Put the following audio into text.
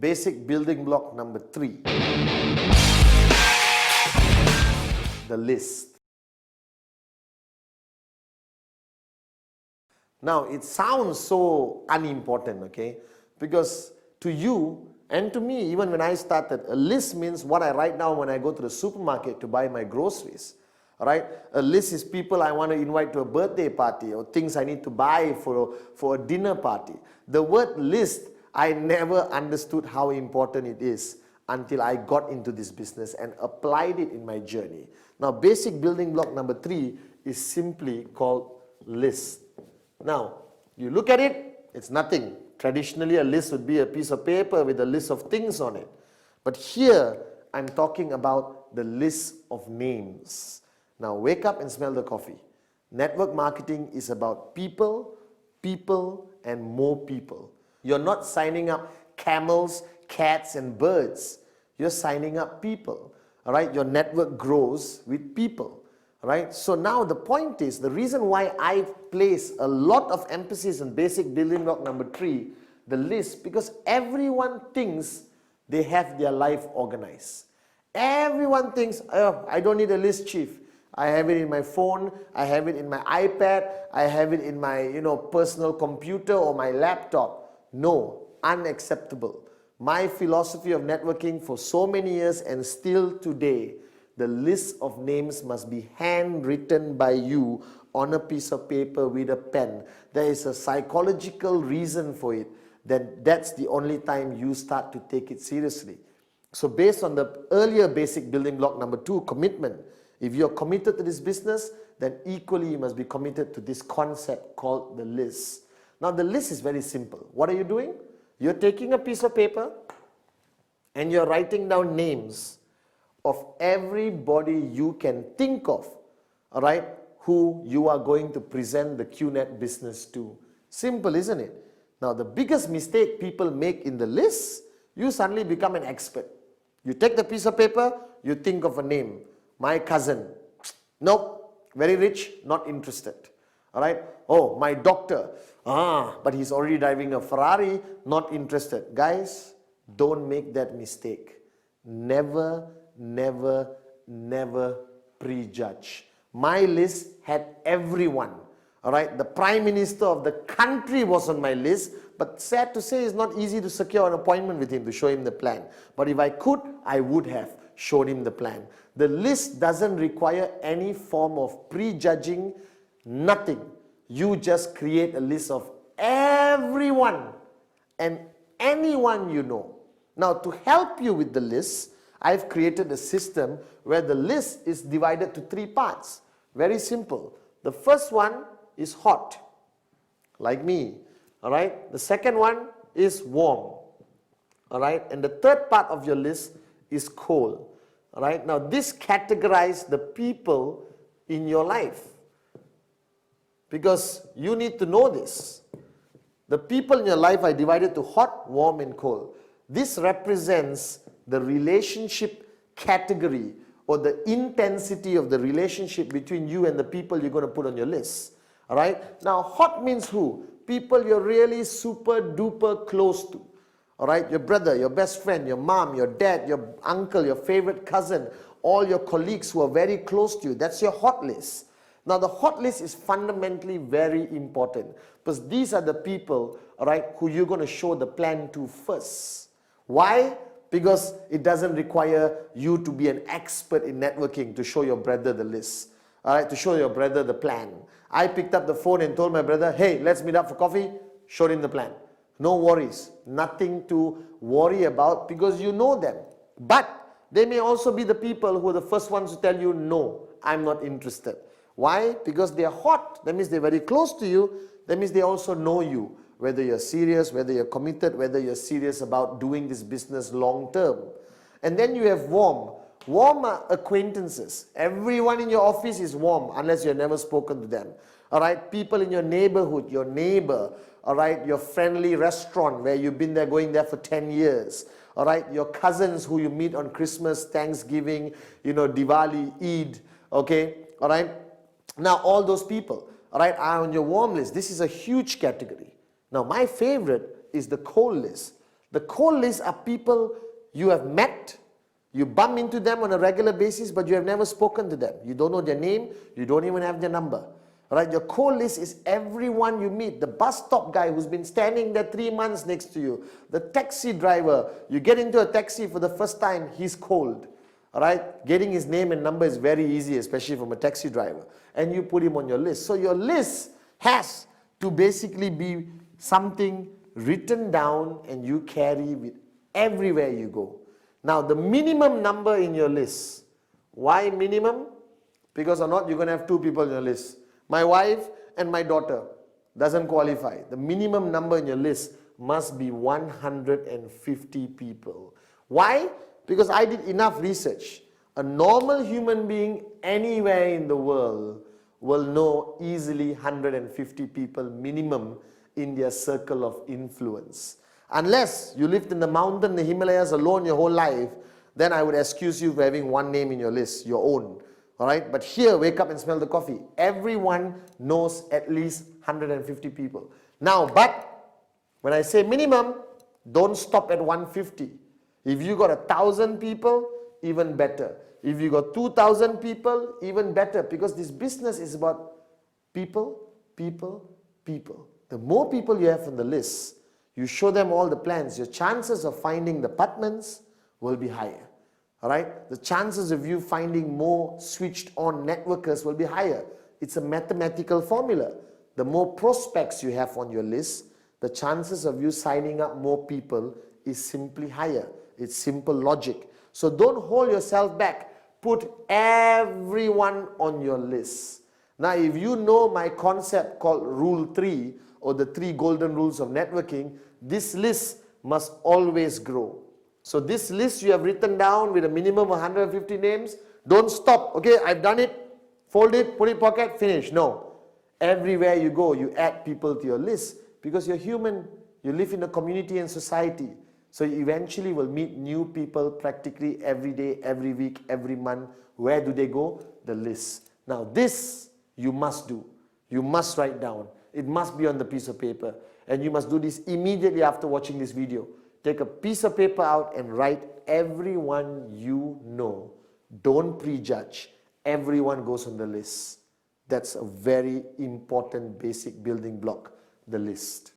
basic building block number 3, the list. Now, it sounds so unimportant, okay? Because to you and to me, even when I started, a list means what I write down when I go to the supermarket to buy my groceries. Right? A list is people I want to invite to a birthday party or things I need to buy for a dinner party. The word list, I never understood how important it is until I got into this business and applied it in my journey. Now, basic building block number 3 is simply called list. Now, you look at it, it's nothing. Traditionally, a list would be a piece of paper with a list of things on it. But here, I'm talking about the list of names. Now, wake up and smell the coffee. Network marketing is about people, people, and more people. You're not signing up camels, cats, and birds. You're signing up people. All right? Your network grows with people. All right? So now the point is, the reason why I place a lot of emphasis on basic building block number 3, the list, because everyone thinks they have their life organized. Everyone thinks, oh, I don't need a list, chief. I have it in my phone, I have it in my iPad, I have it in my personal computer or my laptop. No, unacceptable. My philosophy of networking for so many years and still today, the list of names must be handwritten by you on a piece of paper with a pen. There is a psychological reason for it. Then that's the only time you start to take it seriously. So based on the earlier basic building block number 2, commitment, if you're committed to this business, then equally you must be committed to this concept called the list. Now the list is very simple. What are you doing? You're taking a piece of paper and you're writing down names of everybody you can think of, all right, who you are going to present the QNet business to. Simple, isn't it? Now the biggest mistake people make in the list, you suddenly become an expert. You take the piece of paper, you think of a name. My cousin, nope, very rich, not interested. All right. Oh, my doctor, but he's already driving a Ferrari, not interested. Guys, don't make that mistake. Never, never, never prejudge. My list had everyone. All right. The Prime Minister of the country was on my list, but sad to say, it's not easy to secure an appointment with him to show him the plan. But if I could, I would have showed him the plan. The list doesn't require any form of prejudging, nothing. You just create a list of everyone and anyone you know. Now, to help you with the list, I've created a system where the list is divided to 3 parts. Very simple. The first one is hot, like me. All right. The second one is warm. All right. And the third part of your list is cold. All right. Now, this categorizes the people in your life, because you need to know this. The people in your life are divided to hot, warm, and cold. This represents the relationship category or the intensity of the relationship between you and the people you're going to put on your list. All right. Now, hot means who? People you're really super duper close to. All right, your brother, your best friend, your mom, your dad, your uncle, your favorite cousin, all your colleagues who are very close to you. That's your hot list. Now, the hot list is fundamentally very important because these are the people, all right, who you're going to show the plan to first. Why? Because it doesn't require you to be an expert in networking to show your brother the list, all right, to show your brother the plan. I picked up the phone and told my brother, hey, let's meet up for coffee, showed him the plan. No worries, nothing to worry about because you know them. But they may also be the people who are the first ones to tell you, no, I'm not interested. Why? Because they are hot. That means they're very close to you. That means they also know you, whether you're serious, whether you're committed, whether you're serious about doing this business long term. And then you have warm. Warm are acquaintances. Everyone in your office is warm unless you've never spoken to them. All right, people in your neighborhood, your neighbor, all right, your friendly restaurant where you've been there, going there for 10 years. All right, your cousins who you meet on Christmas, Thanksgiving, Diwali, Eid, okay, all right. Now, all those people, all right, are on your warm list. This is a huge category. Now, my favorite is the cold list. The cold list are people you have met, you bump into them on a regular basis, but you have never spoken to them. You don't know their name, you don't even have their number. Right? Your cold list is everyone you meet. The bus stop guy who's been standing there 3 months next to you. The taxi driver. You get into a taxi for the first time, he's cold. Alright? Getting his name and number is very easy, especially from a taxi driver. And you put him on your list. So your list has to basically be something written down and you carry with everywhere you go. Now the minimum number in your list. Why minimum? Because or not, you're going to have 2 people in your list. My wife and my daughter doesn't qualify. The minimum number in your list must be 150 people. Why? Because I did enough research. A normal human being anywhere in the world will know easily 150 people minimum in their circle of influence. Unless you lived in the mountain, the Himalayas alone your whole life, then I would excuse you for having one name in your list, your own. Alright, but here, wake up and smell the coffee. Everyone knows at least 150 people. Now, but when I say minimum, don't stop at 150. If you got 1,000 people, even better. If you got 2,000 people, even better. Because this business is about people, people, people. The more people you have on the list, you show them all the plans, your chances of finding the apartments will be higher. Alright? The chances of you finding more switched on networkers will be higher. It's a mathematical formula. The more prospects you have on your list, the chances of you signing up more people is simply higher. It's simple logic. So don't hold yourself back. Put everyone on your list. Now if you know my concept called Rule 3 or the 3 golden rules of networking, this list must always grow. So this list you have written down with a minimum of 150 names, don't stop. Okay, I've done it, fold it, put it in pocket, finish. No. Everywhere you go, you add people to your list because you're human. You live in a community and society. So you eventually will meet new people practically every day, every week, every month. Where do they go? The list. Now this you must do. You must write down. It must be on the piece of paper. And you must do this immediately after watching this video. Take a piece of paper out and write everyone you know. Don't prejudge. Everyone goes on the list. That's a very important basic building block, the list.